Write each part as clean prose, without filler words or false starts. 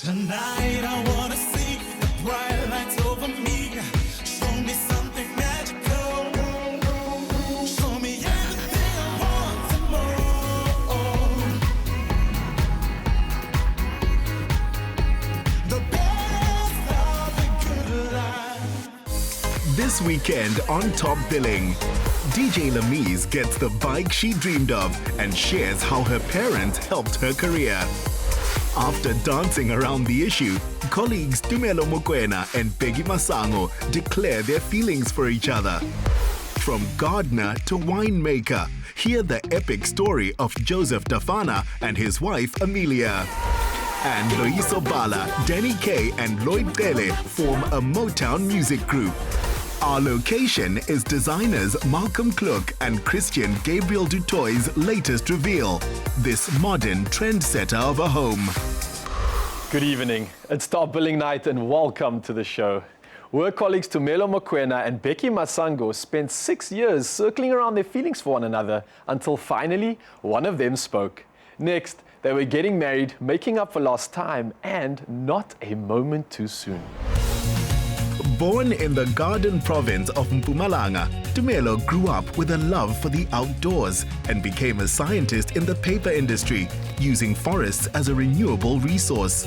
Tonight I wanna see the bright lights over me. Show me something magical. Show me everything I want and more. The best of the good life. This weekend on Top Billing, DJ Lamiez gets the bike she dreamed of and shares how her parents helped her career. After dancing around the issue, colleagues Tumelo Mokoena and Bheki Masango declare their feelings for each other. From gardener to winemaker, hear the epic story of Joseph Dhafana and his wife Amelia. And Loyiso Bala, Danny K and Lloyd Cele form a Motown music group. Our location is designers Kluk and Christian Gabriel du Toit's latest reveal, this modern trendsetter of a home. Good evening. It's Top Billing night and welcome to the show. Work colleagues Tumelo Mokoena and Bheki Masango spent 6 years circling around their feelings for one another until finally one of them spoke. Next, they were getting married, making up for lost time, and not a moment too soon. Born in the Garden province of Mpumalanga, Tumelo grew up with a love for the outdoors and became a scientist in the paper industry, using forests as a renewable resource.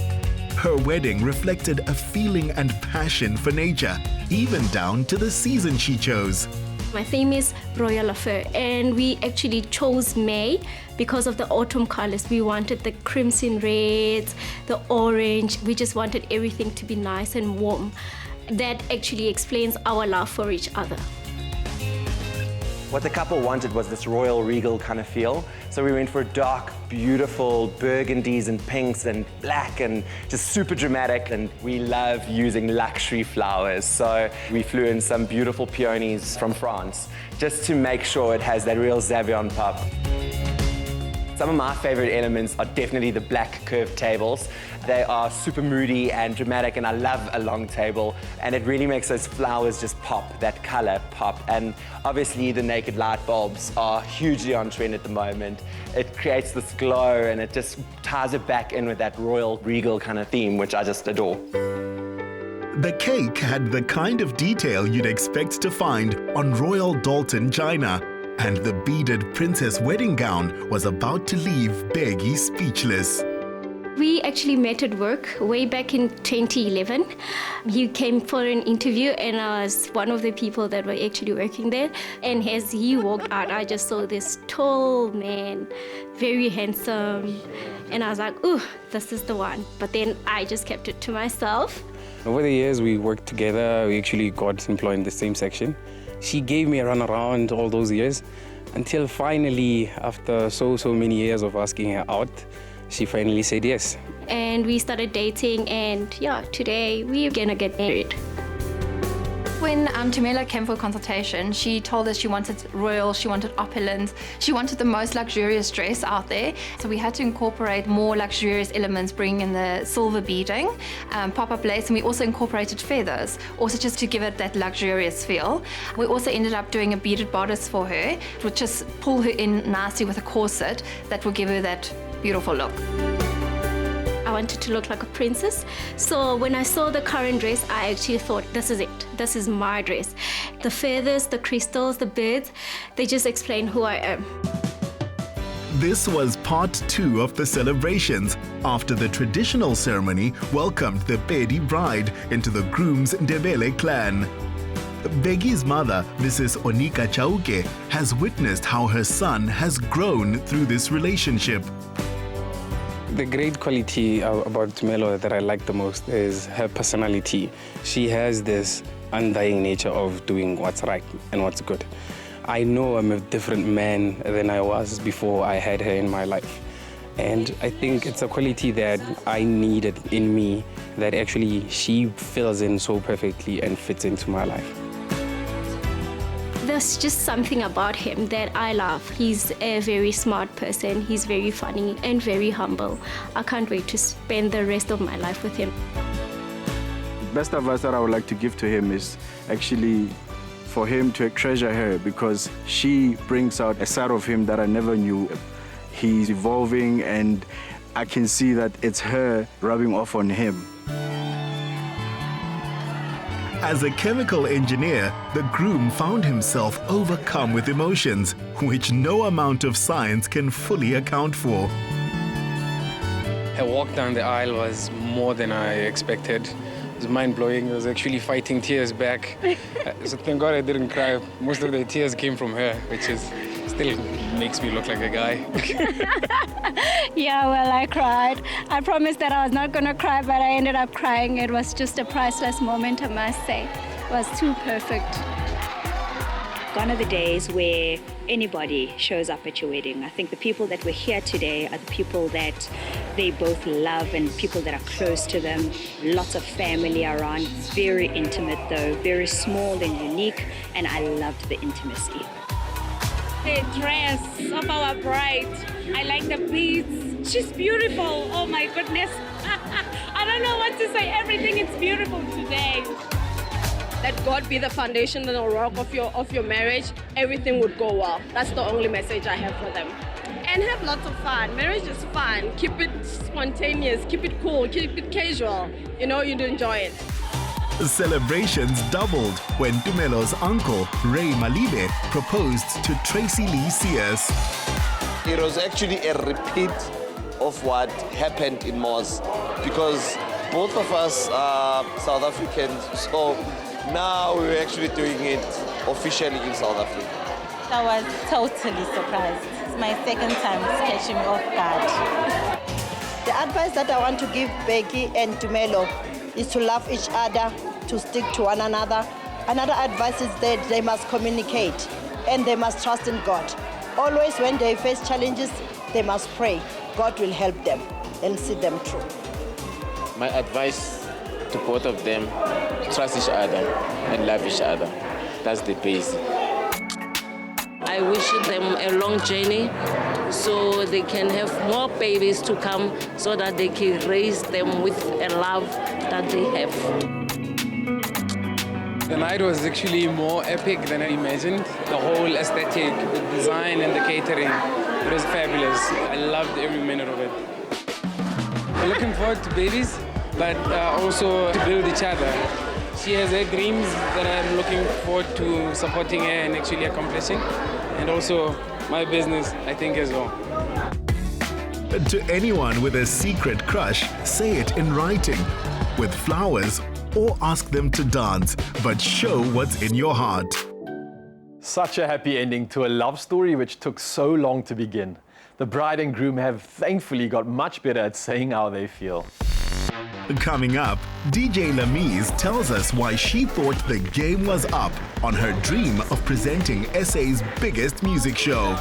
Her wedding reflected a feeling and passion for nature, even down to the season she chose. My theme is Royal Affair, and we actually chose May because of the autumn colors. We wanted the crimson reds, the orange. We just wanted everything to be nice and warm. That actually explains our love for each other. What the couple wanted was this royal regal kind of feel. So we went for dark, beautiful burgundies and pinks and black and just super dramatic. And we love using luxury flowers. So we flew in some beautiful peonies from France just to make sure it has that real Zavion pop. Some of my favorite elements are definitely the black curved tables. They are super moody and dramatic, and I love a long table, and it really makes those flowers just pop, that color pop. And obviously the naked light bulbs are hugely on trend at the moment. It creates this glow and it just ties it back in with that royal regal kind of theme, which I just adore. The cake had the kind of detail you'd expect to find on Royal Dalton China, and the beaded princess wedding gown was about to leave Bheki speechless. We actually met at work way back in 2011. He came for an interview and I was one of the people that were actually working there. And as he walked out, I just saw this tall man, very handsome. And I was like, ooh, this is the one. But then I just kept it to myself. Over the years, we worked together. We actually got employed in the same section. She gave me a run around all those years until finally, after so many years of asking her out, she finally said yes. And we started dating, and yeah, today we're gonna get married. When Tumelo came for consultation, she told us she wanted royal, she wanted opulence, she wanted the most luxurious dress out there. So we had to incorporate more luxurious elements, bring in the silver beading, pop-up lace, and we also incorporated feathers, also just to give it that luxurious feel. We also ended up doing a beaded bodice for her, which would just pull her in nicely with a corset that will give her that beautiful look. I wanted to look like a princess. So when I saw the current dress, I actually thought, this is it. This is my dress. The feathers, the crystals, the birds, they just explain who I am. This was part 2 of the celebrations after the traditional ceremony welcomed the Pedi bride into the groom's Ndebele clan. Bheki's mother, Mrs. Onika Chauke, has witnessed how her son has grown through this relationship. The great quality about Tumelo that I like the most is her personality. She has this undying nature of doing what's right and what's good. I know I'm a different man than I was before I had her in my life. And I think it's a quality that I needed in me that actually she fills in so perfectly and fits into my life. There's just something about him that I love. He's a very smart person, he's very funny and very humble. I can't wait to spend the rest of my life with him. Best advice that I would like to give to him is actually for him to treasure her, because she brings out a side of him that I never knew. He's evolving and I can see that it's her rubbing off on him. As a chemical engineer, the groom found himself overcome with emotions, which no amount of science can fully account for. Her walk down the aisle was more than I expected. It was mind-blowing. I was actually fighting tears back. So thank God I didn't cry. Most of the tears came from her, which is still makes me look like a guy. Yeah, well, I cried. I promised that I was not going to cry, but I ended up crying. It was just a priceless moment, I must say. It was too perfect. Gone are the days where anybody shows up at your wedding. I think the people that were here today are the people that they both love and people that are close to them. Lots of family around. Very intimate though, very small and unique, and I loved the intimacy. The dress of our bride, I like the beads. She's beautiful, oh my goodness. I don't know what to say, everything is beautiful today. Let God be the foundation and the rock of your marriage, everything would go well. That's the only message I have for them. And have lots of fun. Marriage is fun. Keep it spontaneous, keep it cool, keep it casual. You know, you'd enjoy it. Celebrations doubled when Tumelo's uncle, Ray Malibe, proposed to Tracy Lee Sears. It was actually a repeat of what happened in Moz, because both of us are South Africans, so now we're actually doing it officially in South Africa. I was totally surprised. It's my second time catching me off guard. The advice that I want to give Bheki and Tumelo is to love each other, to stick to one another. Another advice is that they must communicate and they must trust in God. Always when they face challenges, they must pray. God will help them and see them through. My advice to both of them, trust each other and love each other. That's the base. I wish them a long journey so they can have more babies to come so that they can raise them with a love that they have. The night was actually more epic than I imagined. The whole aesthetic, the design and the catering, it was fabulous. I loved every minute of it. I'm looking forward to babies, but also to build each other. She has her dreams that I'm looking forward to supporting her and actually accomplishing. And also my business, I think, as well. To anyone with a secret crush, say it in writing, with flowers, or ask them to dance, but show what's in your heart. Such a happy ending to a love story which took so long to begin. The bride and groom have thankfully got much better at saying how they feel. Coming up, DJ Lamiez tells us why she thought the game was up on her dream of presenting SA's biggest music show.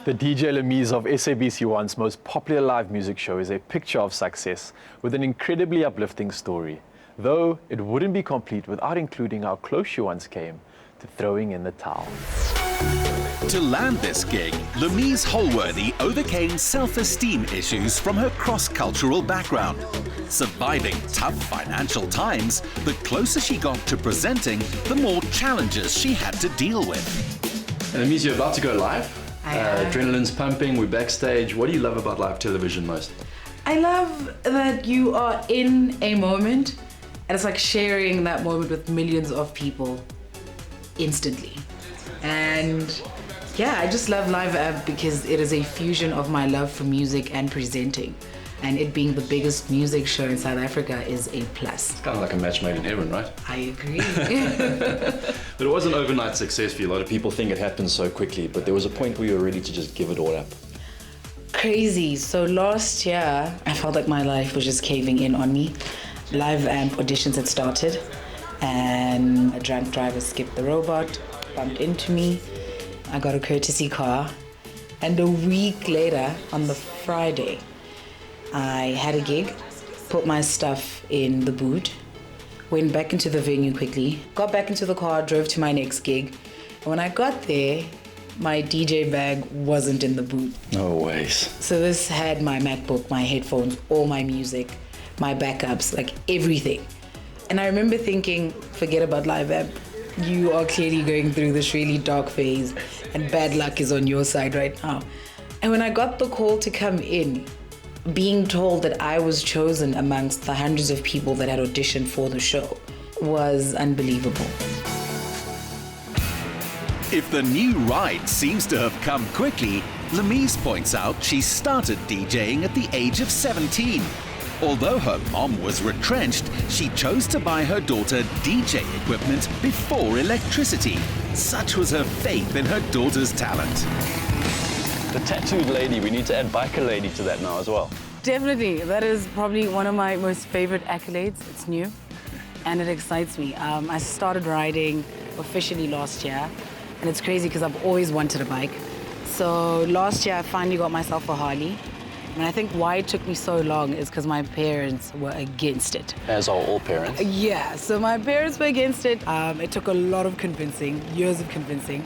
The DJ Lamiez of SABC1's most popular live music show is a picture of success with an incredibly uplifting story. Though it wouldn't be complete without including how close she once came to throwing in the towel. To land this gig, Lamiez Holworthy overcame self-esteem issues from her cross-cultural background. Surviving tough financial times, the closer she got to presenting, the more challenges she had to deal with. Lamiez, you're about to go live. Adrenaline's pumping, we're backstage. What do you love about live television most? I love that you are in a moment and it's like sharing that moment with millions of people instantly. And yeah, I just love Live Amp because it is a fusion of my love for music and presenting. And it being the biggest music show in South Africa is a plus. It's kind of like a match made in heaven, right? I agree. But it was an overnight success for you. A lot of people think it happened so quickly, but there was a point where you were ready to just give it all up. Crazy. So last year, I felt like my life was just caving in on me. Live Amp auditions had started and a drunk driver skipped the robot, bumped into me. I got a courtesy car. And a week later, on the Friday, I had a gig, put my stuff in the boot, went back into the venue quickly, got back into the car, drove to my next gig. And when I got there, my DJ bag wasn't in the boot. No ways. So this had my MacBook, my headphones, all my music, my backups, like everything. And I remember thinking, forget about Live Amp. you are clearly going through this really dark phase and bad luck is on your side right now. And when I got the call to come in, being told that I was chosen amongst the hundreds of people that had auditioned for the show was unbelievable. If the new ride seems to have come quickly, Lamiez points out she started DJing at the age of 17. Although her mom was retrenched, she chose to buy her daughter DJ equipment before electricity. Such was her faith in her daughter's talent. The tattooed lady, we need to add biker lady to that now as well. Definitely. That is probably one of my most favorite accolades. It's new and it excites me. I started riding officially last year, and it's crazy because I've always wanted a bike. So last year I finally got myself a Harley. And I think why it took me so long is because my parents were against it. As are all parents. Yeah, so my parents were against it. It took a lot of convincing, years of convincing.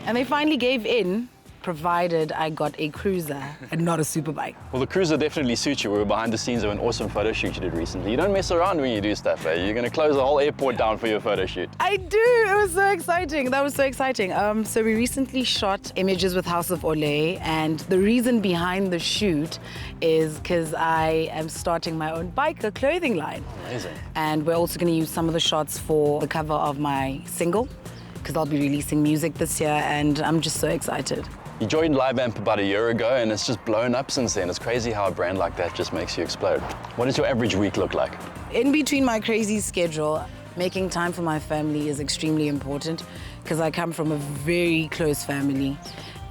And they finally gave in, provided I got a cruiser and not a super bike. Well, the cruiser definitely suits you. We were behind the scenes of an awesome photo shoot you did recently. You don't mess around when you do stuff, eh? You're going to close the whole airport down for your photo shoot. I do. It was so exciting. That was so exciting. So we recently shot images with House of Ole, and the reason behind the shoot is because I am starting my own biker clothing line. Amazing. And we're also going to use some of the shots for the cover of my single, because I'll be releasing music this year, and I'm just so excited. You joined Live Amp about a year ago, and it's just blown up since then. It's crazy how a brand like that just makes you explode. What does your average week look like? In between my crazy schedule, making time for my family is extremely important because I come from a very close family.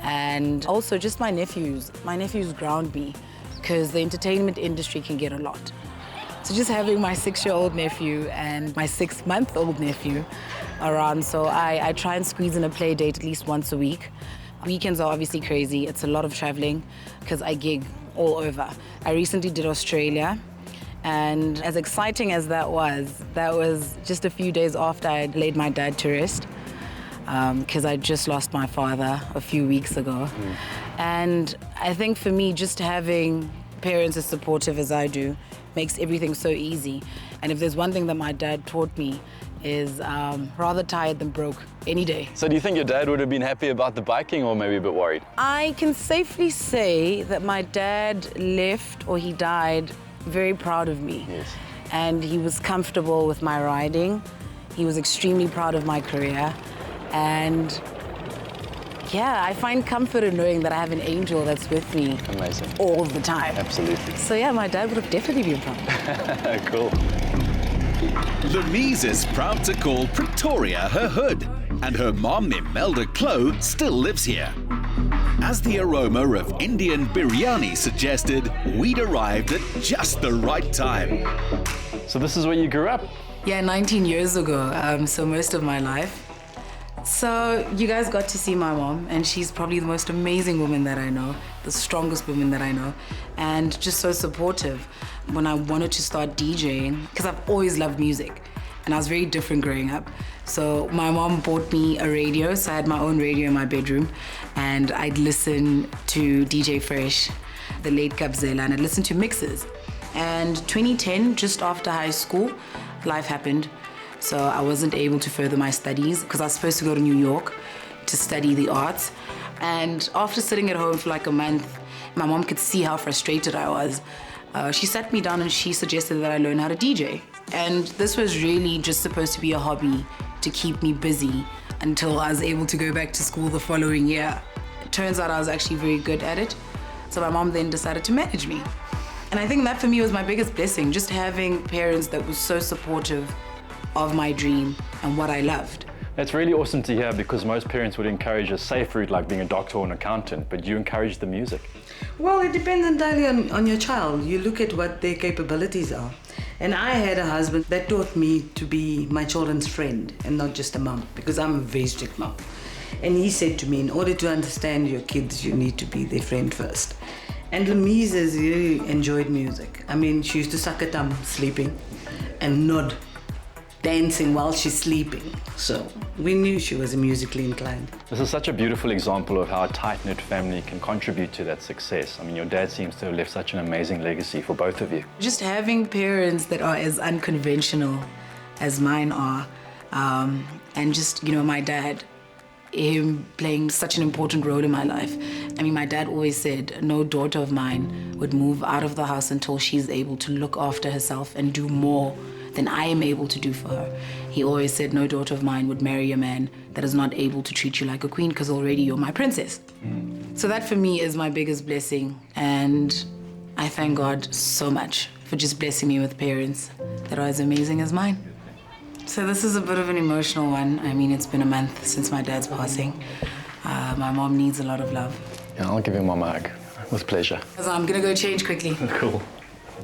And also just my nephews. My nephews ground me because the entertainment industry can get a lot. So just having my 6-year-old nephew and my 6-month-old nephew around, so I try and squeeze in a play date at least once a week. Weekends are obviously crazy. It's a lot of traveling because I gig all over. I recently did Australia, and as exciting as that was just a few days after I had laid my dad to rest because I just lost my father a few weeks ago. And I think for me, just having parents as supportive as I do makes everything so easy. And if there's one thing that my dad taught me is rather tired than broke any day. So do you think your dad would have been happy about the biking or maybe a bit worried? I can safely say that my dad left, or he died, very proud of me. Yes. And he was comfortable with my riding. He was extremely proud of my career. And yeah, I find comfort in knowing that I have an angel that's with me. Amazing. All the time. Absolutely. So yeah, my dad would have definitely been proud. Cool. Lamiez is proud to call Pretoria her hood, and her mom, Imelda Kluk, still lives here. As the aroma of Indian biryani suggested, we'd arrived at just the right time. So this is where you grew up? Yeah, 19 years ago, so most of my life. So you guys got to see my mom, and she's probably the most amazing woman that I know, the strongest woman that I know, and just so supportive. When I wanted to start DJing, because I've always loved music, and I was very different growing up. So my mom bought me a radio, so I had my own radio in my bedroom, and I'd listen to DJ Fresh, the late Gabriel, and I'd listen to mixes. And 2010, just after high school, life happened. So I wasn't able to further my studies because I was supposed to go to New York to study the arts. And after sitting at home for like a month, my mom could see how frustrated I was. She sat me down and she suggested that I learn how to DJ. And this was really just supposed to be a hobby to keep me busy until I was able to go back to school the following year. It turns out I was actually very good at it. So my mom then decided to manage me. And I think that for me was my biggest blessing, just having parents that were so supportive of my dream and what I loved. That's really awesome to hear, because most parents would encourage a safe route like being a doctor or an accountant, but you encourage the music. Well, it depends entirely on your child. You look at what their capabilities are. And I had a husband that taught me to be my children's friend and not just a mom, because I'm a very strict mom. And he said to me, in order to understand your kids, you need to be their friend first. And Lamiez has really enjoyed music. I mean, she used to suck her thumb sleeping and nod, dancing while she's sleeping. So we knew she was musically inclined. This is such a beautiful example of how a tight-knit family can contribute to that success. I mean, your dad seems to have left such an amazing legacy for both of you. Just having parents that are as unconventional as mine are And just, my dad, him playing such an important role in my life. I mean, my dad always said no daughter of mine would move out of the house until she's able to look after herself and do more than I am able to do for her. He always said no daughter of mine would marry a man that is not able to treat you like a queen because already you're my princess. So that for me is my biggest blessing, and I thank God so much for just blessing me with parents that are as amazing as mine. So this is a bit of an emotional one. I mean, it's been a month since my dad's passing. My mom needs a lot of love. Yeah, I'll give your mom a hug. With pleasure. So I'm gonna go change quickly. Cool.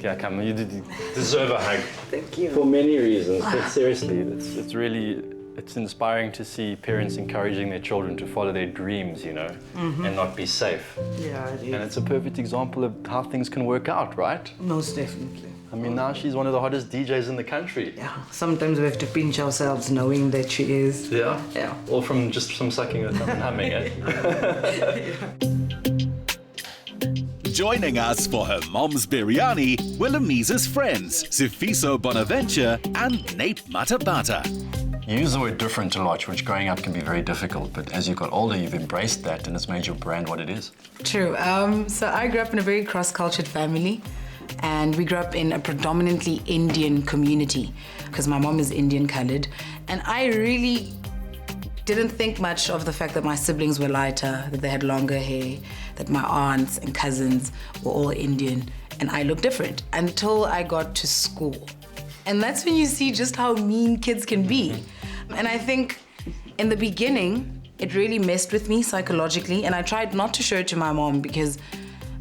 Yeah, come on, you deserve a hug. Thank you. For many reasons, but seriously, it's inspiring to see parents encouraging their children to follow their dreams, and not be safe. Yeah, it is. And it's a perfect example of how things can work out, right? Most definitely. I mean, now she's one of the hottest DJs in the country. Yeah, sometimes we have to pinch ourselves knowing that she is. Yeah? Yeah. Or from just some sucking her thumb and humming it. Joining us for her mom's biryani were Lamiz's friends, Sifiso Bonaventure and Nate Matabata. You use the word different a lot, which growing up can be very difficult, but as you got older, you've embraced that and it's made your brand what it is. True. So I grew up in a very cross-cultured family, and we grew up in a predominantly Indian community because my mom is Indian colored, and I really didn't think much of the fact that my siblings were lighter, that they had longer hair, that my aunts and cousins were all Indian, and I looked different until I got to school. And that's when you see just how mean kids can be. And I think in the beginning, it really messed with me psychologically, and I tried not to show it to my mom because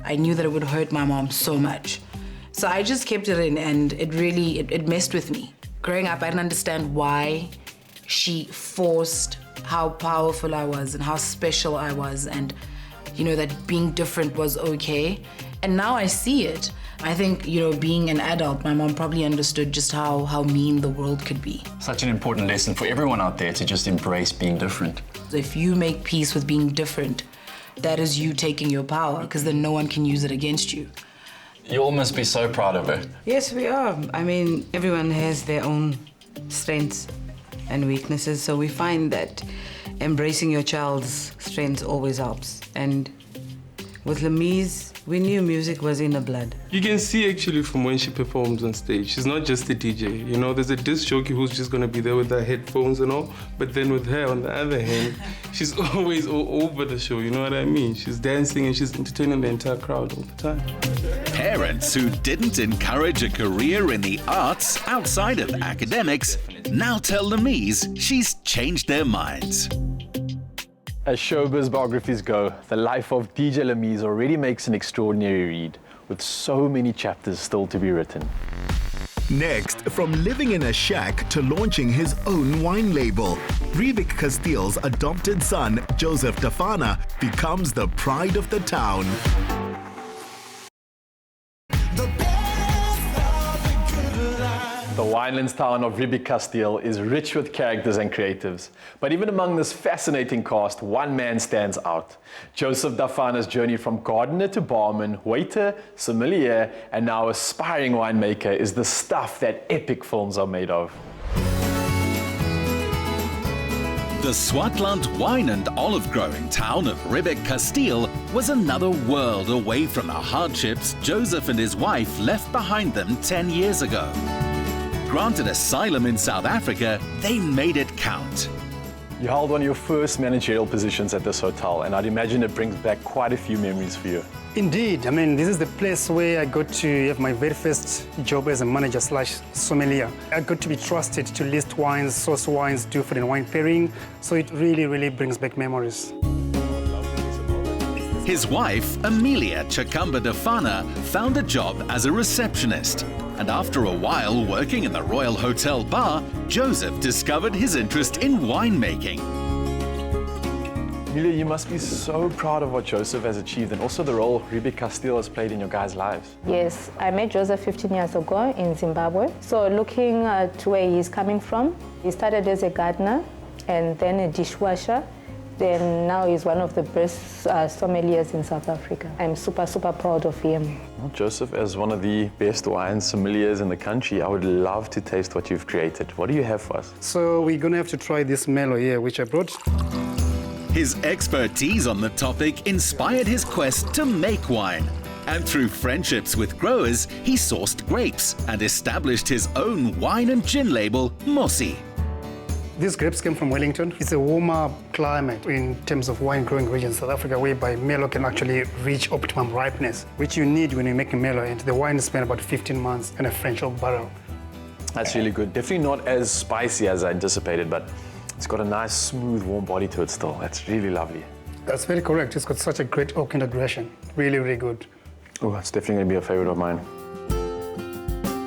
I knew that it would hurt my mom so much. So I just kept it in, and it messed with me. Growing up, I didn't understand why she forced how powerful I was and how special I was, and that being different was okay. And now I see it. I think, being an adult, my mom probably understood just how mean the world could be. Such an important lesson for everyone out there to just embrace being different. So if you make peace with being different, that is you taking your power, because then no one can use it against you. You all must be so proud of her. Yes, we are. I mean, everyone has their own strengths and weaknesses, so we find that embracing your child's strengths always helps. And with Lamiez, we knew music was in her blood. You can see actually from when she performs on stage, she's not just a DJ. There's a disc jockey who's just gonna be there with her headphones and all, but then with her, on the other hand, she's always all over the show, you know what I mean? She's dancing and she's entertaining the entire crowd all the time. Parents who didn't encourage a career in the arts outside of academics now tell Lamiez she's changed their minds. As showbiz biographies go, the life of DJ Lamiez already makes an extraordinary read, with so many chapters still to be written. Next, from living in a shack to launching his own wine label, Riebeek Casteel's adopted son, Joseph Dhafana, becomes the pride of the town. The winelands town of Riebeek Casteel is rich with characters and creatives. But even among this fascinating cast, one man stands out. Joseph Dhafana's journey from gardener to barman, waiter, sommelier, and now aspiring winemaker is the stuff that epic films are made of. The Swartland wine and olive growing town of Riebeek Casteel was another world away from the hardships Joseph and his wife left behind them 10 years ago. Granted asylum in South Africa, they made it count. You held one of your first managerial positions at this hotel, and I'd imagine it brings back quite a few memories for you. Indeed. I mean, this is the place where I got to have my very first job as a manager / sommelier. I got to be trusted to list wines, source wines, do food and wine pairing. So it really, really brings back memories. His wife, Amelia Chakamba Dhafana, found a job as a receptionist. And after a while working in the Royal Hotel bar, Joseph discovered his interest in winemaking. Amelia, you must be so proud of what Joseph has achieved and also the role Riebeek Casteel has played in your guys' lives. Yes, I met Joseph 15 years ago in Zimbabwe. So looking at where he's coming from, he started as a gardener and then a dishwasher. and now he's one of the best sommeliers in South Africa. I'm super, super proud of him. Well, Joseph, as one of the best wine sommeliers in the country, I would love to taste what you've created. What do you have for us? So we're going to have to try this Melo here, which I brought. His expertise on the topic inspired his quest to make wine. And through friendships with growers, he sourced grapes and established his own wine and gin label, Mosi. These grapes came from Wellington. It's a warmer climate in terms of wine growing region in South Africa, whereby Melo can actually reach optimum ripeness, which you need when you're making Melo. And the wine is spent about 15 months in a French oak barrel. That's really good. Definitely not as spicy as I anticipated, but it's got a nice, smooth, warm body to it still. That's really lovely. That's very correct. It's got such a great oak integration. Really, really good. Oh, that's definitely going to be a favorite of mine.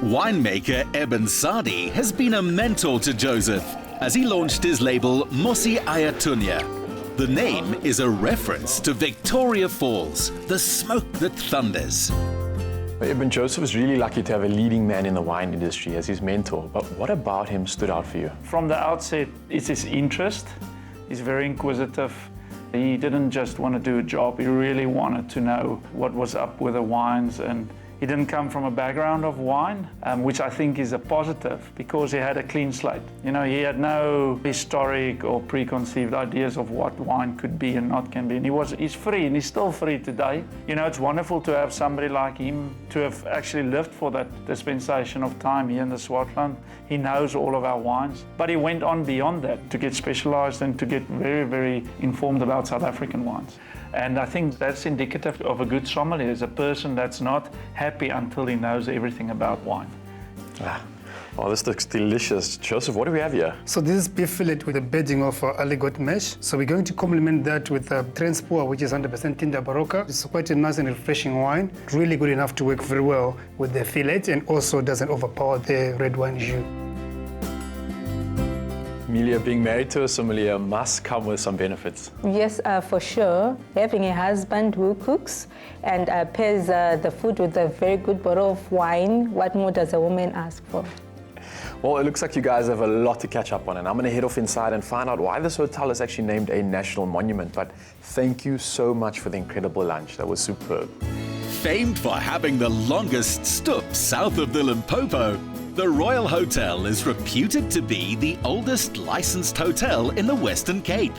Winemaker Eben Sadi has been a mentor to Joseph as he launched his label Mosi Ayatunya. The name is a reference to Victoria Falls, the smoke that thunders. Eben, Joseph is really lucky to have a leading man in the wine industry as his mentor, but what about him stood out for you? From the outset, it's his interest. He's very inquisitive. He didn't just want to do a job, he really wanted to know what was up with the wines, and he didn't come from a background of wine, which I think is a positive because he had a clean slate. You know, he had no historic or preconceived ideas of what wine could be and not can be. And he's free, and he's still free today. You know, it's wonderful to have somebody like him to have actually lived for that dispensation of time here in the Swartland. He knows all of our wines, but he went on beyond that to get specialized and to get very, very informed about South African wines. And I think that's indicative of a good sommelier, is a person that's not happy until he knows everything about wine. Oh, this looks delicious. Joseph, what do we have here? So this is beef fillet with a bedding of aligot mesh. So we're going to complement that with Transport, which is 100% Tinta Barocca. It's quite a nice and refreshing wine. Really good enough to work very well with the fillet and also doesn't overpower the red wine jus. Amelia, being married to a sommelier must come with some benefits. Yes, for sure. Having a husband who cooks and pairs the food with a very good bottle of wine, what more does a woman ask for? Well, it looks like you guys have a lot to catch up on, and I'm going to head off inside and find out why this hotel is actually named a national monument. But thank you so much for the incredible lunch. That was superb. Famed for having the longest stoop south of the Limpopo, the Royal Hotel is reputed to be the oldest licensed hotel in the Western Cape.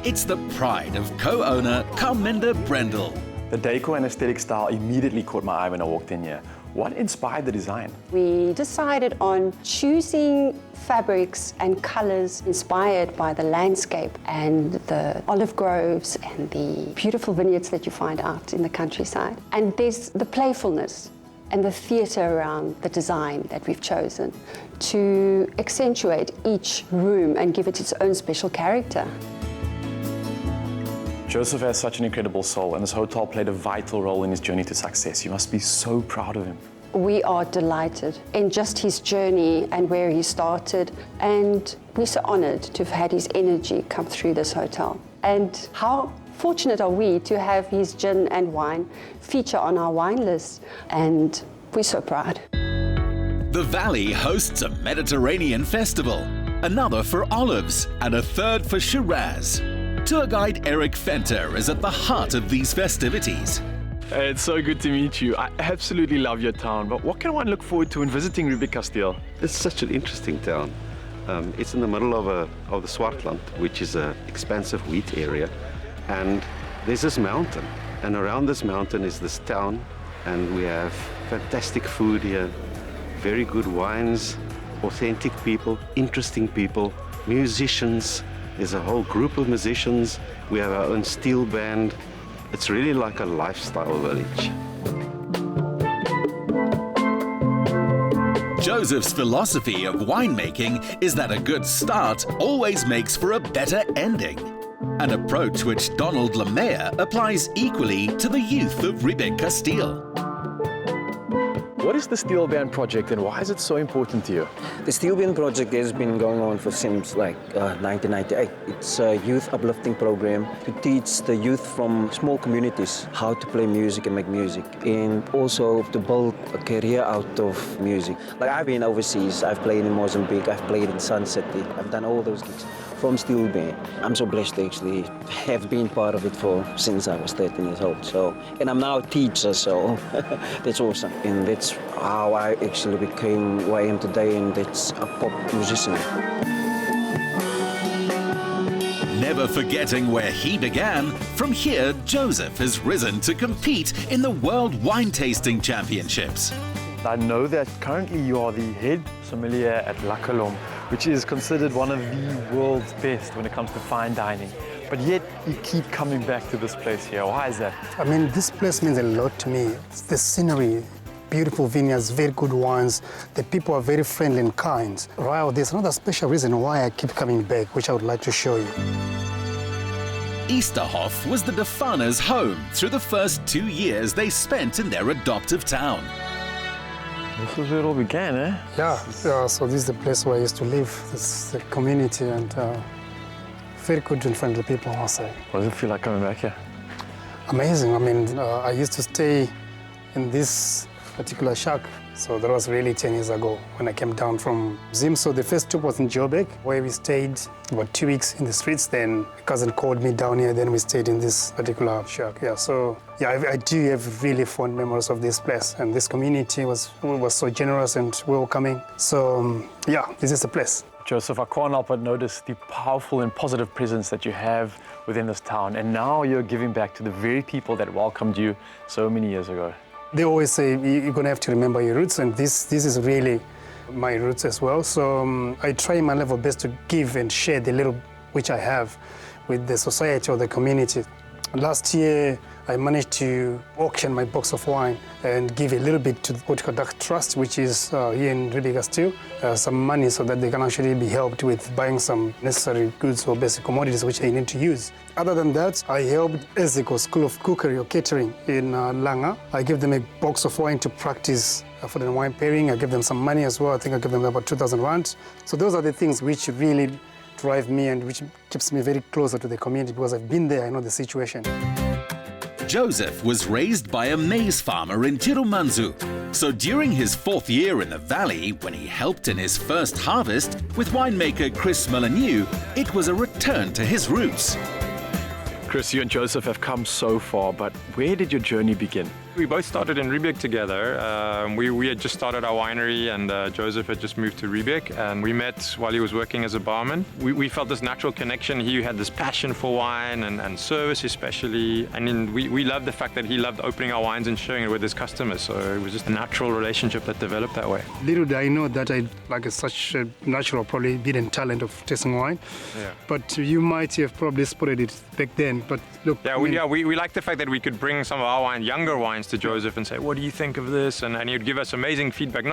It's the pride of co-owner Carminda Brendel. The decor and aesthetic style immediately caught my eye when I walked in here. What inspired the design? We decided on choosing fabrics and colors inspired by the landscape and the olive groves and the beautiful vineyards that you find out in the countryside. And there's the playfulness and the theatre around the design that we've chosen to accentuate each room and give it its own special character. Joseph has such an incredible soul, and this hotel played a vital role in his journey to success. You must be so proud of him. We are delighted in just his journey and where he started, and we're so honoured to have had his energy come through this hotel. And how fortunate are we to have his gin and wine feature on our wine list, and we're so proud. The Valley hosts a Mediterranean festival, another for olives, and a third for Shiraz. Tour guide Eric Fenter is at the heart of these festivities. It's so good to meet you. I absolutely love your town, but what can one look forward to in visiting Riebeek Kasteel? It's such an interesting town. It's in the middle of the Swartland, which is an expansive wheat area, and there's this mountain, and around this mountain is this town, and we have fantastic food here, very good wines, authentic people, interesting people, musicians. There's a whole group of musicians. We have our own steel band. It's really like a lifestyle village. Joseph's philosophy of winemaking is that a good start always makes for a better ending. An approach which Donald Lamiez applies equally to the youth of Riebeek Kasteel. What is the Steel Band project and why is it so important to you? The Steel Band project has been going on since 1998. It's a youth uplifting program to teach the youth from small communities how to play music and make music, and also to build a career out of music. Like, I've been overseas, I've played in Mozambique, I've played in Sun City, I've done all those gigs. from Steel Band. I'm so blessed to actually have been part of it since I was 13 years old. So, and I'm now a teacher, so that's awesome. And that's how I actually became who I am today, and that's a pop musician. Never forgetting where he began, from here Joseph has risen to compete in the World Wine Tasting Championships. I know that currently you are the head sommelier at La Colombe, which is considered one of the world's best when it comes to fine dining. But yet you keep coming back to this place here. Why is that? I mean, this place means a lot to me. It's the scenery, beautiful vineyards, very good wines. The people are very friendly and kind. Wow, there's another special reason why I keep coming back, which I would like to show you. Easterhof was the Dhafana's home through the first 2 years they spent in their adoptive town. This is where it all began, eh? Yeah, so this is the place where I used to live. This is the community, and very good and friendly people, I must say. What does it feel like coming back here? Amazing. I mean, I used to stay in this particular shack. So that was really 10 years ago when I came down from Zim. So the first trip was in Joburg, where we stayed about 2 weeks in the streets. Then a cousin called me down here, then we stayed in this particular shack. Yeah, so yeah, I do have really fond memories of this place, and this community was so generous and welcoming. So yeah, this is the place. Joseph, I can't help but notice the powerful and positive presence that you have within this town, and now you're giving back to the very people that welcomed you so many years ago. They always say you're going to have to remember your roots, and this is really my roots as well. So I try my level best to give and share the little which I have with the society or the community. Last year, I managed to auction my box of wine and give a little bit to the Political Duck Trust, which is here in Riebeeck still, some money so that they can actually be helped with buying some necessary goods or basic commodities which they need to use. Other than that, I helped Ezeko School of Cookery or Catering in Langa. I gave them a box of wine to practice for the wine pairing. I gave them some money as well. I think I gave them about 2,000 rand. So those are the things which really drive me and which keeps me very closer to the community, because I've been there, I know the situation. Joseph was raised by a maize farmer in Chirumanzu. So during his 4th year in the valley, when he helped in his first harvest with winemaker Chris Molyneux, it was a return to his roots. Chris, you and Joseph have come so far, but where did your journey begin? We both started in Riebeeck together. We had just started our winery, and Joseph had just moved to Riebeeck, and we met while he was working as a barman. We felt this natural connection. He had this passion for wine and service especially, and then we loved the fact that he loved opening our wines and sharing it with his customers, so it was just a natural relationship that developed that way. Little did I know that I like such a natural, probably hidden talent of tasting wine. Yeah. But you might have probably spotted it back then. But look, yeah, we liked the fact that we could bring some of our wine, younger wines, to Joseph and say, what do you think of this? And he would give us amazing feedback.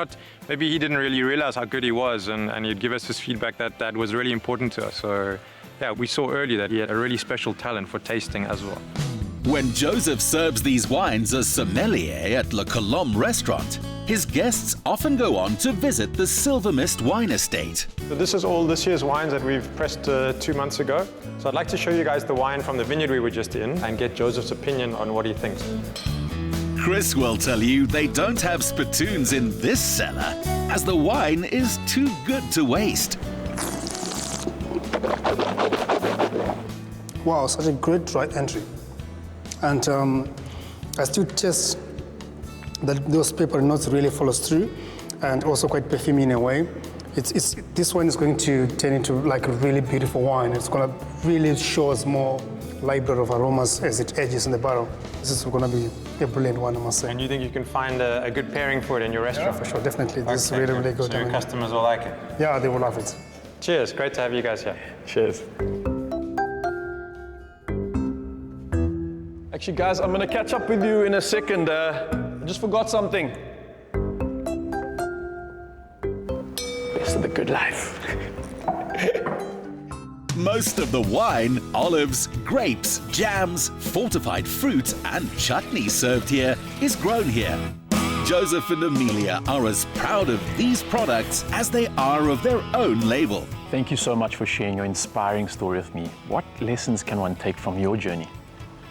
Maybe he didn't really realize how good he was, and he'd give us this feedback that was really important to us. So yeah, we saw early that he had a really special talent for tasting as well. When Joseph serves these wines as sommelier at Le Colombe restaurant, his guests often go on to visit the Silver Mist wine estate. So this is all this year's wines that we've pressed 2 months ago. So I'd like to show you guys the wine from the vineyard we were just in and get Joseph's opinion on what he thinks. Chris will tell you they don't have spittoons in this cellar, as the wine is too good to waste. Wow, such a great dry entry. And I still taste that those pepper notes really follows through, and also quite perfumey in a way. This wine is going to turn into like a really beautiful wine. It's going to really show us more library of aromas as it ages in the barrel. This is going to be a brilliant one, I must say. And you think you can find a good pairing for it in your restaurant? Yeah, for sure, definitely. This is really, really good. So your customers will like it? Yeah, they will love it. Cheers, great to have you guys here. Cheers. Actually, guys, I'm going to catch up with you in a second. I just forgot something. Best of the good life. Most of the wine, olives, grapes, jams, fortified fruit and chutney served here is grown here. Joseph and Amelia are as proud of these products as they are of their own label. Thank you so much for sharing your inspiring story with me. What lessons can one take from your journey?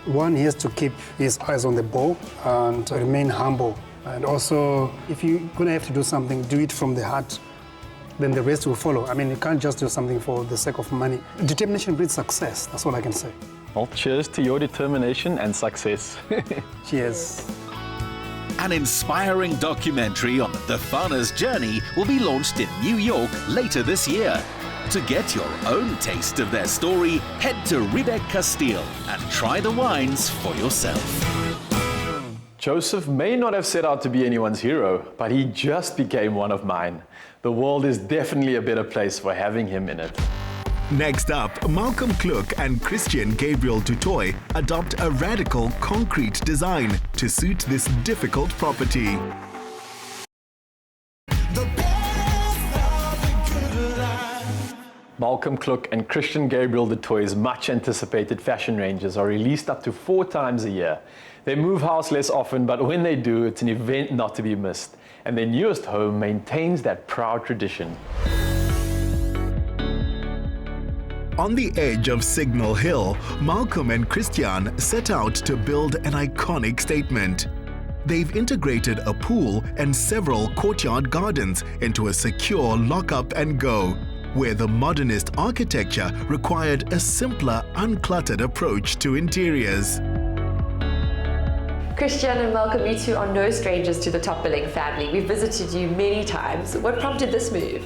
One, he has to keep his eyes on the ball and remain humble. And also, if you're going to have to do something, do it from the heart. then the rest will follow. I mean, you can't just do something for the sake of money. Determination breeds success. That's all I can say. Well, cheers to your determination and success. Cheers. An inspiring documentary on the Dhafana's journey will be launched in New York later this year. To get your own taste of their story, head to Riebeek Kasteel and try the wines for yourself. Joseph may not have set out to be anyone's hero, but he just became one of mine. The world is definitely a better place for having him in it. Next up, Malcolm Kluk and Christian Gabriel du Toit adopt a radical concrete design to suit this difficult property. Malcolm Kluk and Christian Gabriel du Toit's much anticipated fashion ranges are released up to 4 times a year. They move house less often, but when they do, it's an event not to be missed. And their newest home maintains that proud tradition. On the edge of Signal Hill, Malcolm and Christian set out to build an iconic statement. They've integrated a pool and several courtyard gardens into a secure lock-up and go, where the modernist architecture required a simpler, uncluttered approach to interiors. Christian and Malcolm, you two are no strangers to the top billing family. We've visited you many times. What prompted this move?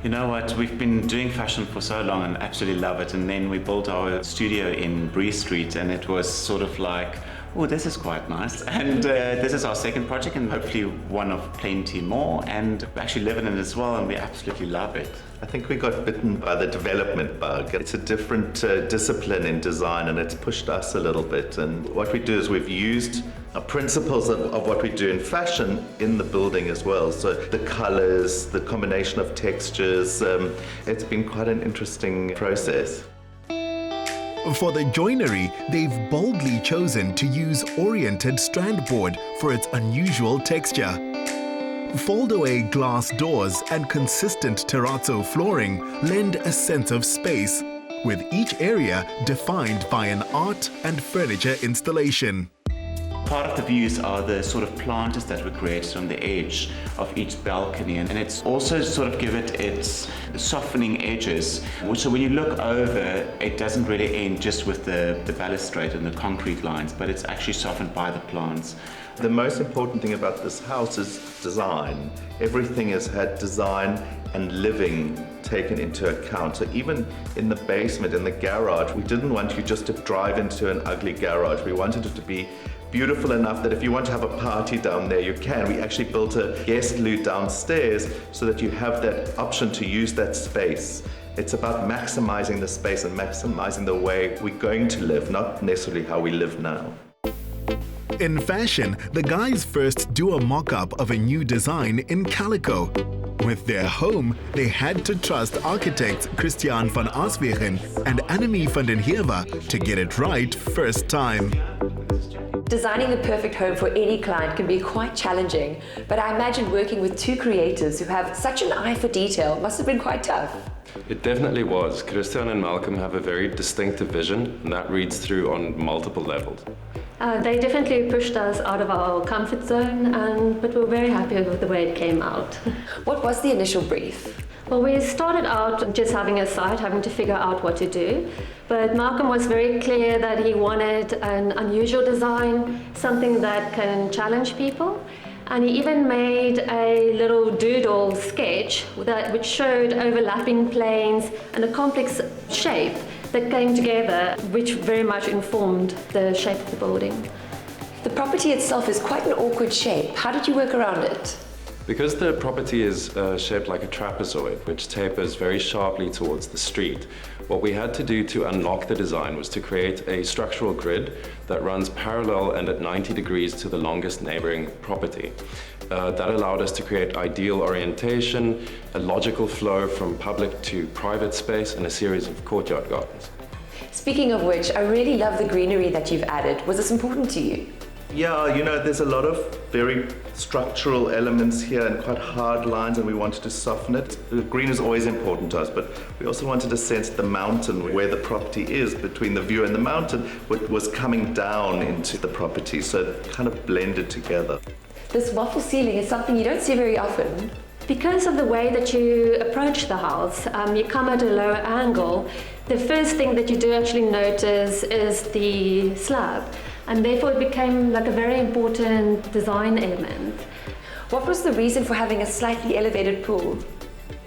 You know what, we've been doing fashion for so long and absolutely love it, and then we built our studio in Bree Street and it was sort of like, oh, this is quite nice. And this is our second project and hopefully one of plenty more, and we actually live in it as well and we absolutely love it. I think we got bitten by the development bug. It's a different discipline in design and it's pushed us a little bit. And what we do is we've used principles of what we do in fashion in the building as well. So the colors, the combination of textures, it's been quite an interesting process. For the joinery, they've boldly chosen to use oriented strand board for its unusual texture. Fold-away glass doors and consistent terrazzo flooring lend a sense of space, with each area defined by an art and furniture installation. Part of the views are the sort of planters that were created on the edge of each balcony, and it's also sort of give it its softening edges. So when you look over, it doesn't really end just with the balustrade and the concrete lines, but it's actually softened by the plants. The most important thing about this house is design. Everything has had design and living taken into account. So even in the basement, in the garage, we didn't want you just to drive into an ugly garage. We wanted it to be beautiful enough that if you want to have a party down there, you can. We actually built a guest loo downstairs so that you have that option to use that space. It's about maximizing the space and maximizing the way we're going to live, not necessarily how we live now. In fashion, the guys first do a mock-up of a new design in calico. With their home, they had to trust architects Christian van Aswegen and Annemie van den Heever to get it right first time. Designing the perfect home for any client can be quite challenging, but I imagine working with two creatives who have such an eye for detail must have been quite tough. It definitely was. Christian and Malcolm have a very distinctive vision, and that reads through on multiple levels. They definitely pushed us out of our comfort zone, but we're very happy with the way it came out. What was the initial brief? Well, we started out just having a site, having to figure out what to do. But Malcolm was very clear that he wanted an unusual design, something that can challenge people. And he even made a little doodle sketch which showed overlapping planes and a complex shape that came together, which very much informed the shape of the building. The property itself is quite an awkward shape. How did you work around it? Because the property is shaped like a trapezoid, which tapers very sharply towards the street, what we had to do to unlock the design was to create a structural grid that runs parallel and at 90 degrees to the longest neighboring property. That allowed us to create ideal orientation, a logical flow from public to private space, and a series of courtyard gardens. Speaking of which, I really love the greenery that you've added. Was this important to you? Yeah, you know, there's a lot of very structural elements here and quite hard lines, and we wanted to soften it. The green is always important to us, but we also wanted to sense the mountain where the property is, between the view and the mountain, what was coming down into the property, so it kind of blended together. This waffle ceiling is something you don't see very often. Because of the way that you approach the house, you come at a lower angle. The first thing that you do actually notice is the slab, and therefore it became like a very important design element. What was the reason for having a slightly elevated pool?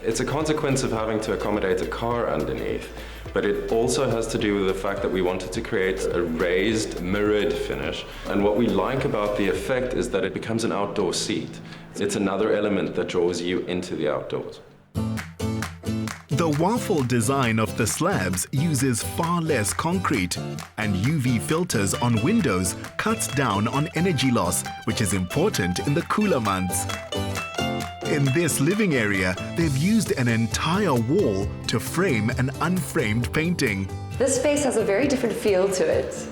It's a consequence of having to accommodate a car underneath, but it also has to do with the fact that we wanted to create a raised, mirrored finish. And what we like about the effect is that it becomes an outdoor seat. It's another element that draws you into the outdoors. The waffle design of the slabs uses far less concrete, and UV filters on windows cuts down on energy loss, which is important in the cooler months. In this living area, they've used an entire wall to frame an unframed painting. This space has a very different feel to it.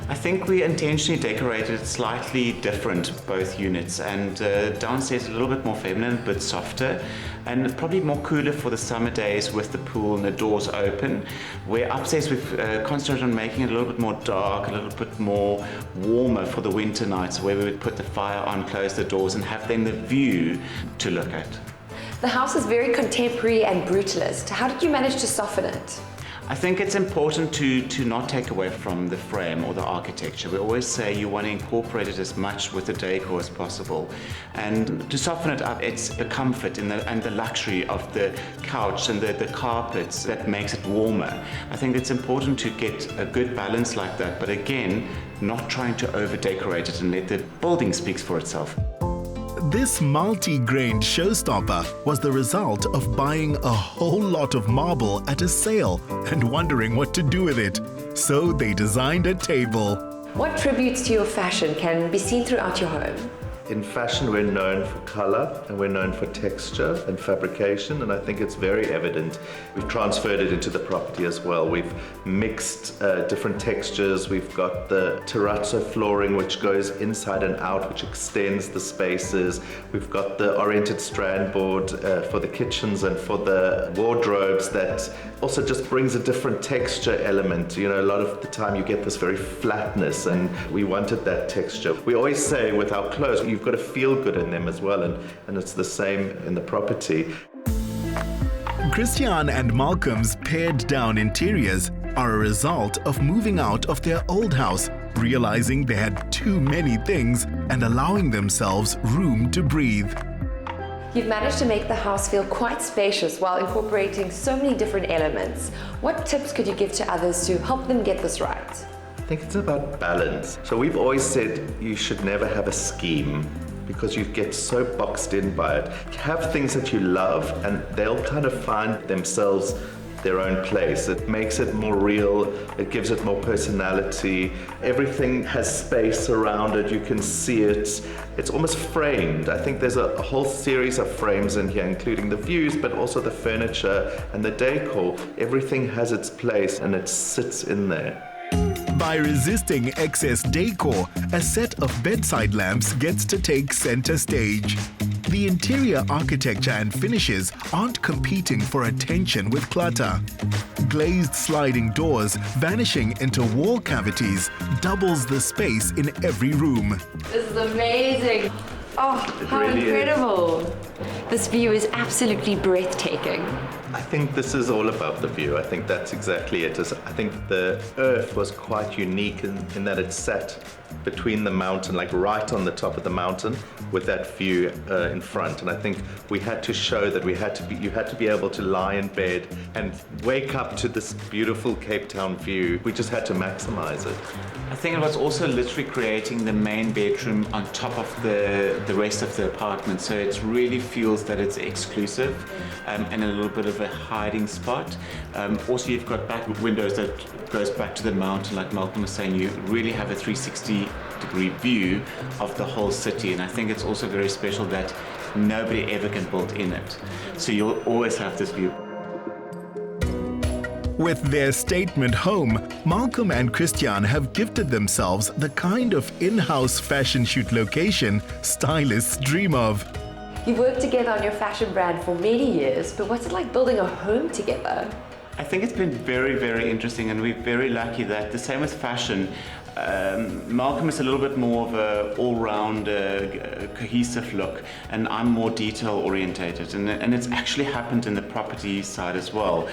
I think we intentionally decorated it slightly different, both units, and downstairs a little bit more feminine, a bit softer, and probably more cooler for the summer days with the pool and the doors open. Where upstairs we've concentrated on making it a little bit more dark, a little bit more warmer for the winter nights, where we would put the fire on, close the doors, and have then the view to look at. The house is very contemporary and brutalist. How did you manage to soften it? I think it's important to not take away from the frame or the architecture. We always say you want to incorporate it as much with the decor as possible. And to soften it up, it's the comfort and the luxury of the couch and the carpets that makes it warmer. I think it's important to get a good balance like that, but again, not trying to over-decorate it and let the building speak for itself. This multi-grained showstopper was the result of buying a whole lot of marble at a sale and wondering what to do with it. So they designed a table. What tributes to your fashion can be seen throughout your home? In fashion, we're known for color and we're known for texture and fabrication, and I think it's very evident. We've transferred it into the property as well. We've mixed different textures. We've got the terrazzo flooring, which goes inside and out, which extends the spaces. We've got the oriented strand board for the kitchens and for the wardrobes that also just brings a different texture element. You know, a lot of the time you get this very flatness, and we wanted that texture. We always say with our clothes, you've got to feel good in them as well, and it's the same in the property. Christian and Malcolm's pared down interiors are a result of moving out of their old house, realizing they had too many things and allowing themselves room to breathe. You've managed to make the house feel quite spacious while incorporating so many different elements. What tips could you give to others to help them get this right? I think it's about balance. So we've always said you should never have a scheme because you get so boxed in by it. Have things that you love and they'll kind of find themselves their own place. It makes it more real, it gives it more personality. Everything has space around it, you can see it. It's almost framed. I think there's a whole series of frames in here, including the views, but also the furniture and the decor. Everything has its place and it sits in there. By resisting excess decor, a set of bedside lamps gets to take center stage. The interior architecture and finishes aren't competing for attention with clutter. Glazed sliding doors vanishing into wall cavities doubles the space in every room. This is amazing. Oh, how really incredible. This view is absolutely breathtaking. I think this is all about the view. I think that's exactly it. I think the earth was quite unique in that it sat between the mountain, like right on the top of the mountain with that view in front. And I think we had to show that you had to be able to lie in bed and wake up to this beautiful Cape Town view. We just had to maximize it. I think it was also literally creating the main bedroom on top of the rest of the apartment, so it really feels that it's exclusive and a little bit of a hiding spot. Also, you've got back windows that goes back to the mountain, like Malcolm was saying. You really have a 360-degree view of the whole city, and I think it's also very special that nobody ever can build in it. So you'll always have this view. With their statement home, Malcolm and Christian have gifted themselves the kind of in-house fashion shoot location stylists dream of. You've worked together on your fashion brand for many years, but what's it like building a home together? I think it's been very, very interesting, and we're very lucky that the same with fashion. Malcolm is a little bit more of an all-round cohesive look, and I'm more detail-orientated, and it's actually happened in the property side as well.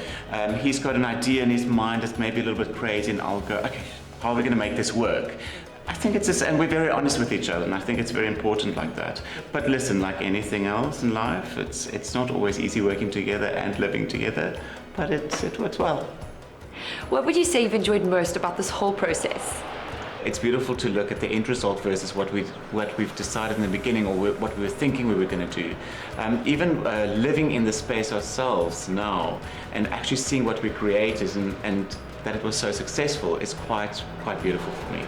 He's got an idea in his mind that's maybe a little bit crazy, and I'll go, okay, how are we going to make this work? I think it's just, and we're very honest with each other, and I think it's very important like that. But listen, like anything else in life, it's not always easy working together and living together, but it works well. What would you say you've enjoyed most about this whole process? It's beautiful to look at the end result versus what we've decided in the beginning, or what we were thinking we were going to do. Even living in the space ourselves now and actually seeing what we created and that it was so successful is quite beautiful for me.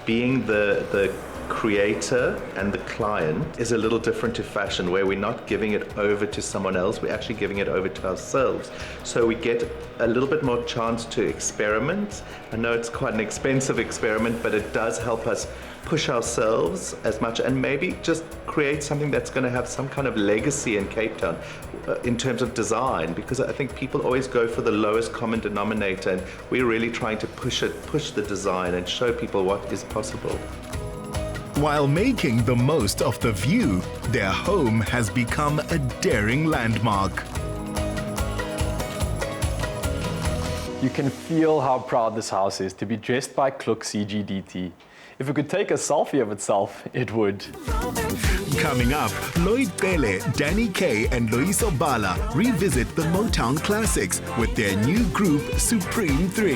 Being the creator and the client is a little different to fashion, where we're not giving it over to someone else, we're actually giving it over to ourselves. So we get a little bit more chance to experiment. I know it's quite an expensive experiment, but it does help us push ourselves as much and maybe just create something that's going to have some kind of legacy in Cape Town in terms of design, because I think people always go for the lowest common denominator, and we're really trying to push the design and show people what is possible. While making the most of the view, their home has become a daring landmark. You can feel how proud this house is to be dressed by Kluk CGDT. If it could take a selfie of itself, it would. Coming up, Lloyd Cele, Danny Kaye and Loyiso Bala revisit the Motown classics with their new group Supreme 3.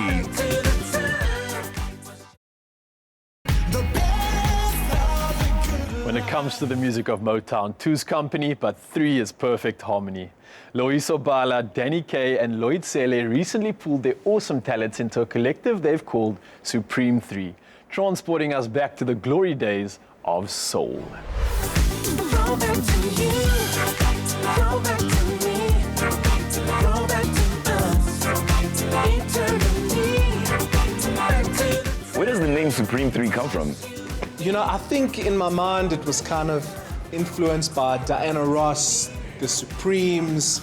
When it comes to the music of Motown, two's company, but three is perfect harmony. Loyiso Bala, Danny Kaye and Lloyd Cele recently pooled their awesome talents into a collective they've called Supreme 3, transporting us back to the glory days of soul. Where does the name Supreme 3 come from? You know, I think in my mind it was kind of influenced by Diana Ross, the Supremes,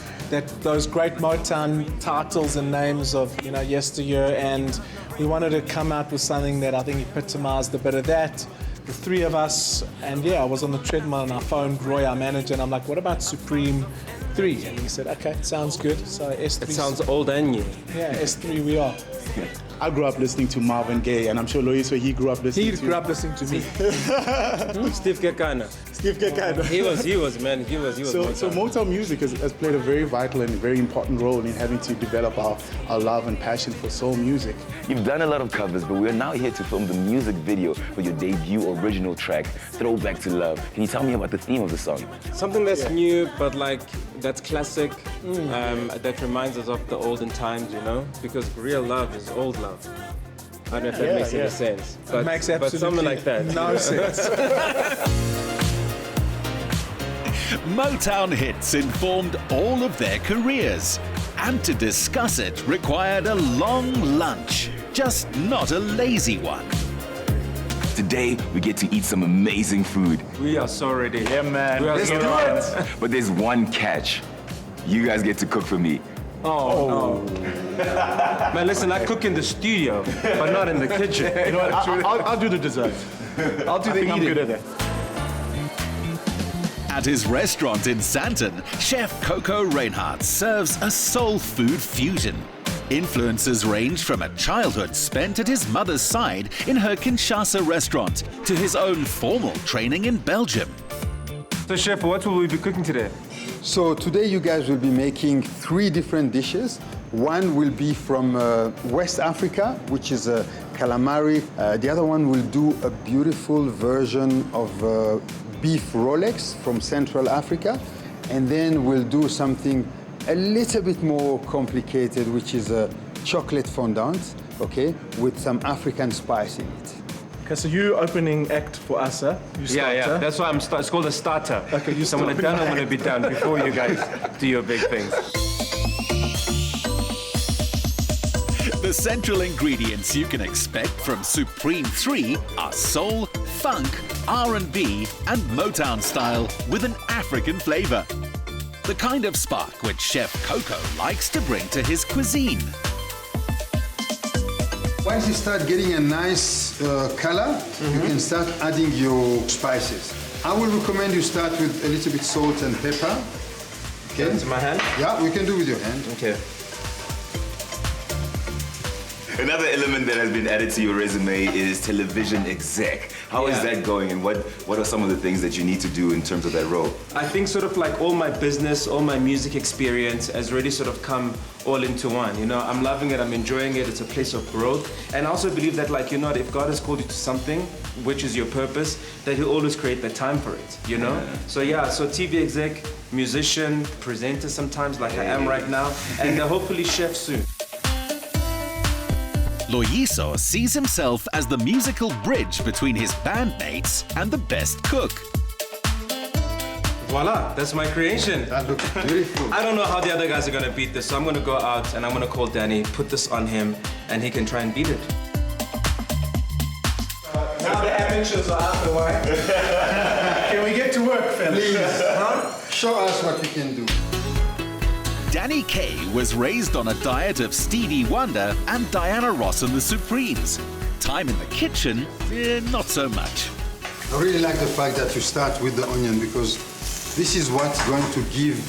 those great Motown titles and names of, you know, yesteryear, and we wanted to come out with something that I think epitomized a bit of that. The three of us, and yeah, I was on the treadmill and I phoned Roy, our manager, and I'm like, what about Supreme 3? And he said, okay, sounds good. So S3. It sounds old and new. Yeah, S3 we are. I grew up listening to Marvin Gaye, and I'm sure Loyiso, he grew up listening to... He grew up listening to me. Steve Kekana. Steve Kekana. He was Motown. So Motown music has played a very vital and very important role in having to develop our love and passion for soul music. You've done a lot of covers, but we're now here to film the music video for your debut original track, Throwback to Love. Can you tell me about the theme of the song? Something that's new, but like that's classic, that reminds us of the olden times, you know? Because real love is old love. I don't know if that makes any sense. But, it makes absolutely something like that. No sense. Motown hits informed all of their careers, and to discuss it required a long lunch, just not a lazy one. Today, we get to eat some amazing food. We are so ready. Yeah, man. Let's do it. But there's one catch. You guys get to cook for me. Oh, no. Man, listen, I cook in the studio, but not in the kitchen. You know what, I'll do the dessert. I'll do the eating. I'm good at that. At his restaurant in Sandton, Chef Coco Reinhardt serves a soul food fusion. Influences range from a childhood spent at his mother's side in her Kinshasa restaurant to his own formal training in Belgium. So, Chef, what will we be cooking today? So today you guys will be making 3 different dishes. One will be from West Africa, which is calamari. The other one will do a beautiful version of beef Rolex from Central Africa. And then we'll do something a little bit more complicated, which is a chocolate fondant, okay, with some African spice in it. Okay, so you opening act for us, huh? You starter. Yeah. That's why it's called a starter. Okay, you So when I'm done, I'm going to be done before you guys do your big things. The central ingredients you can expect from Supreme 3 are soul, funk, R&B, and Motown style with an African flavor. the kind of spark which Chef Coco likes to bring to his cuisine. Once you start getting a nice color, you can start adding your spices. I will recommend you start with a little bit salt and pepper. Okay. Into my hand? Yeah, we can do with your hand. Okay. Another element that has been added to your resume is television exec. How is that going, and what are some of the things that you need to do in terms of that role? I think sort of like all my business, all my music experience has really sort of come all into one. You know, I'm loving it, I'm enjoying it, it's a place of growth. And I also believe that, like, you know, if God has called you to something, which is your purpose, that He'll always create the time for it, you know? So TV exec, musician, presenter sometimes, like I am right now, and hopefully chef soon. Loyiso sees himself as the musical bridge between his bandmates and the best cook. Voila, that's my creation. That looks beautiful. I don't know how the other guys are gonna beat this, so I'm gonna go out and I'm gonna call Danny, put this on him, and he can try and beat it. Now the amateurs are out the way. Can we get to work, fellas? Please, show us what you can do. Danny Kaye was raised on a diet of Stevie Wonder and Diana Ross and the Supremes. Time in the kitchen, not so much. I really like the fact that you start with the onion, because this is what's going to give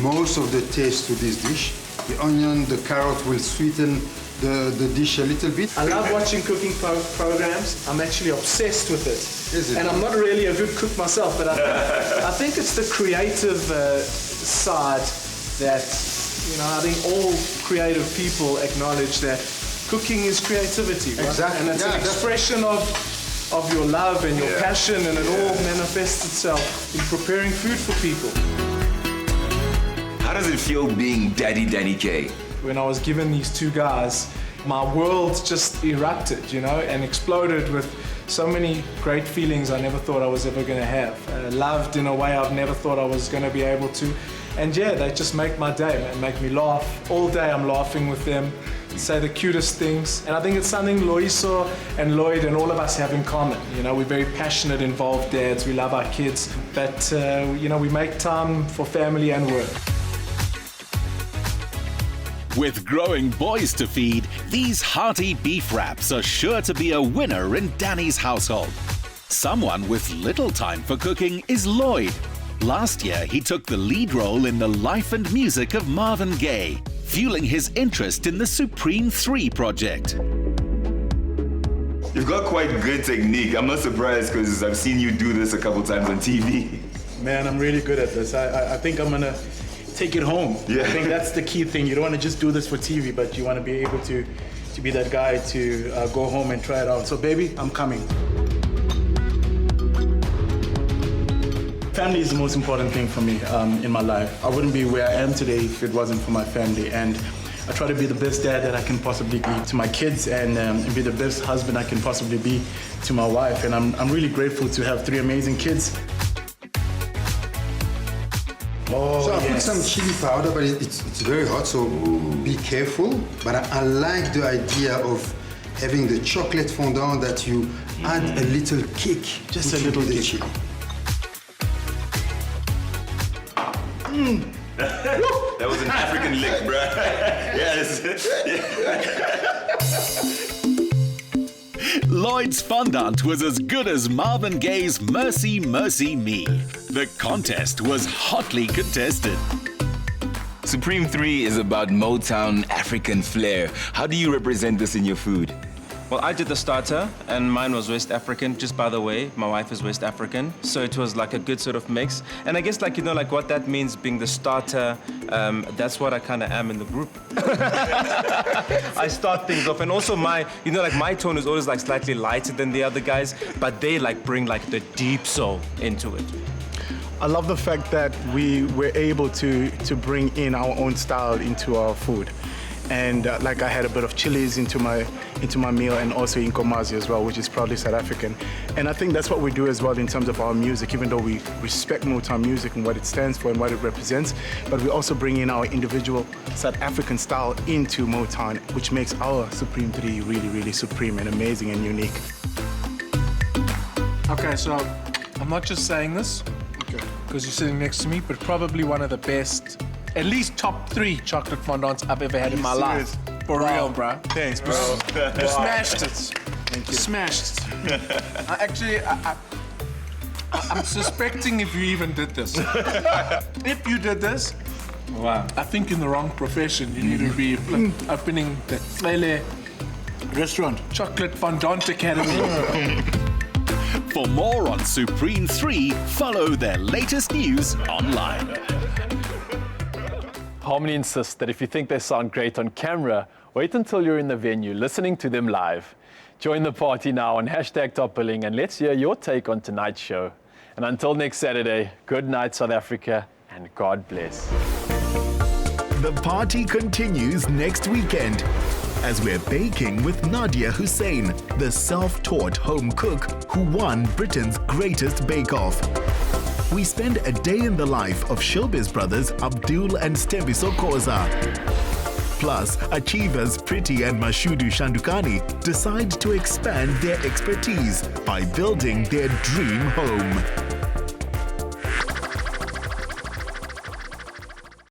most of the taste to this dish. The onion, the carrot will sweeten the dish a little bit. I love watching cooking programs. I'm actually obsessed with it. Is it? And I'm not really a good cook myself, but I think it's the creative side that, you know, I think all creative people acknowledge that cooking is creativity, right? Exactly. And it's an expression of your love and your passion, and it all manifests itself in preparing food for people. How does it feel being Danny Kaye? When I was given these two guys, my world just erupted, you know, and exploded with so many great feelings I never thought I was ever going to have. Loved in a way I've never thought I was going to be able to. And they just make my day, man, make me laugh. All day I'm laughing with them, say the cutest things. And I think it's something Loyiso and Lloyd and all of us have in common. You know, we're very passionate, involved dads, we love our kids, but, you know, we make time for family and work. With growing boys to feed, these hearty beef wraps are sure to be a winner in Danny's household. Someone with little time for cooking is Lloyd. Last year, he took the lead role in the life and music of Marvin Gaye, fueling his interest in the Supreme 3 project. You've got quite good technique. I'm not surprised, because I've seen you do this a couple times on TV. Man, I'm really good at this. I think I'm gonna take it home. Yeah. I think that's the key thing. You don't want to just do this for TV, but you want to be able to be that guy to go home and try it out. So baby, I'm coming. Family is the most important thing for me in my life. I wouldn't be where I am today if it wasn't for my family. And I try to be the best dad that I can possibly be to my kids, and be the best husband I can possibly be to my wife. And I'm really grateful to have 3 amazing kids. So I put some chili powder, but it's very hot, so be careful. But I like the idea of having the chocolate fondant that you add a little kick. Just a little kick. Chili. That was an African lick, bruh. Yes. Lloyd's fondant was as good as Marvin Gaye's Mercy, Mercy Me. The contest was hotly contested. Supreme 3 is about Motown African flair. How do you represent this in your food? Well, I did the starter, and mine was West African. Just by the way, my wife is West African, so it was like a good sort of mix. And I guess, like, you know, like what that means, being the starter, that's what I kind of am in the group. I start things off, and also my tone is always like slightly lighter than the other guys, but they like bring like the deep soul into it. I love the fact that we were able to bring in our own style into our food. And like I had a bit of chilies into my meal, and also inkomazi as well, which is proudly South African. And I think that's what we do as well in terms of our music, even though we respect Motown music and what it stands for and what it represents, but we also bring in our individual South African style into Motown, which makes our Supreme 3 really, really supreme and amazing and unique. Okay, so I'm not just saying this, because you're sitting next to me, but probably one of the best, at least top 3 chocolate fondants I've ever had in my life. For real, bro. Thanks, bro. You smashed it. Thank you. Smashed it. I'm suspecting if you even did this. If you did this, wow. I think in the wrong profession. You need to be opening the Cele restaurant, Chocolate Fondant Academy. For more on Supreme 3, follow their latest news online. Harmony insists that if you think they sound great on camera, wait until you're in the venue listening to them live. Join the party now on #TopBilling and let's hear your take on tonight's show. And until next Saturday, good night South Africa and God bless. The party continues next weekend as we're baking with Nadia Hussein, the self-taught home cook who won Britain's greatest bake-off. We spend a day in the life of showbiz brothers Abdul and Stebiso Koza. Plus, achievers Priti and Mashudu Shandukani decide to expand their expertise by building their dream home.